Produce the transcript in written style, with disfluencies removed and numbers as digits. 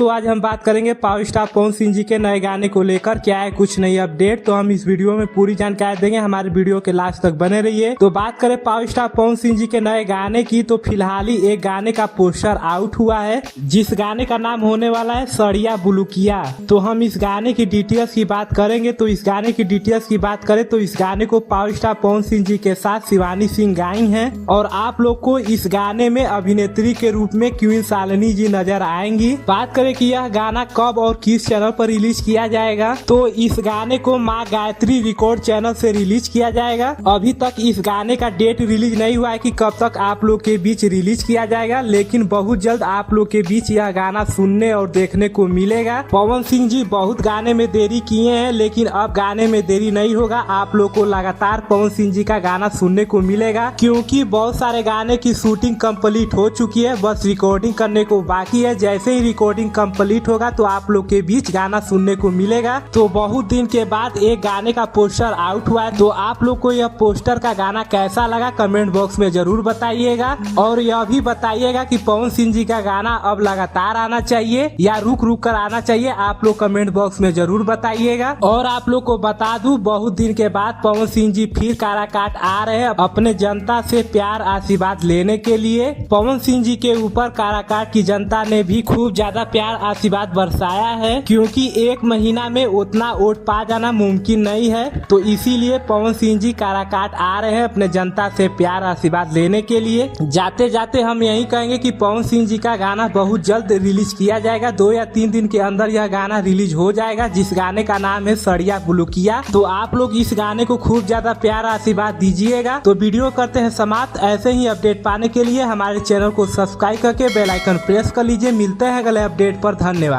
दोस्तों आज हम बात करेंगे पावर स्टार पवन सिंह जी के नए गाने को लेकर क्या है कुछ नई अपडेट। तो हम इस वीडियो में पूरी जानकारी देंगे, हमारे वीडियो के लास्ट तक बने रहिए। तो बात करें पावर स्टार पवन सिंह जी के नए गाने की, तो फिलहाल ही एक गाने का पोस्टर आउट हुआ है जिस गाने का नाम होने वाला है सड़िया बुलुकिया। तो हम इस गाने की डिटेल्स की बात करेंगे। तो इस गाने की डिटेल्स की बात करें तो इस गाने को पावर स्टार पवन सिंह जी के साथ शिवानी सिंह गाई हैं और आप लोग को इस गाने में अभिनेत्री के रूप में क्वीन शालिनी जी नजर आएंगी। बात करें कि यह गाना कब और किस चैनल पर रिलीज किया जाएगा, तो इस गाने को माँ गायत्री रिकॉर्ड चैनल से रिलीज किया जाएगा। अभी तक इस गाने का डेट रिलीज नहीं हुआ है कि कब तक आप लोग के बीच रिलीज किया जाएगा, लेकिन बहुत जल्द आप लोग के बीच यह गाना सुनने और देखने को मिलेगा। पवन सिंह जी बहुत गाने में देरी किए हैं, लेकिन अब गाने में देरी नहीं होगा। आप लोग को लगातार पवन सिंह जी का गाना सुनने को मिलेगा, क्योंकि बहुत सारे गाने की शूटिंग कंप्लीट हो चुकी है, बस रिकॉर्डिंग करने को बाकी है। जैसे ही रिकॉर्डिंग कंप्लीट होगा तो आप लोग के बीच गाना सुनने को मिलेगा। तो बहुत दिन के बाद एक गाने का पोस्टर आउट हुआ है। तो आप लोग को यह पोस्टर का गाना कैसा लगा कमेंट बॉक्स में जरूर बताइएगा, और यह भी बताइएगा कि पवन सिंह जी का गाना अब लगातार आना चाहिए या रुक रुक कर आना चाहिए। आप लोग कमेंट बॉक्स में जरूर बताइएगा। और आप लोग को बता दूं, बहुत दिन के बाद पवन सिंह जी फिर काराकाट आ रहे हैं अपने जनता से प्यार आशीर्वाद लेने के लिए। पवन सिंह जी के ऊपर काराकाट की जनता ने भी खूब ज्यादा प्यार आशीर्वाद बरसाया है, क्योंकि एक महीना में उतना वोट पा जाना मुमकिन नहीं है। तो इसीलिए पवन सिंह जी काराकाट आ रहे हैं अपने जनता से प्यार आशीर्वाद लेने के लिए। जाते जाते हम यही कहेंगे कि पवन सिंह जी का गाना बहुत जल्द रिलीज किया जाएगा। 2 या 3 दिन के अंदर यह गाना रिलीज हो जाएगा, जिस गाने का नाम है सड़िया बुलुकिया। तो आप लोग इस गाने को खूब ज्यादा प्यार आशीर्वाद दीजिएगा। तो वीडियो करते हैं समाप्त। ऐसे ही अपडेट पाने के लिए हमारे चैनल को सब्सक्राइब करके बेल आइकन प्रेस कर लीजिए। मिलते हैं अगले अपडेट पर, धन्यवाद।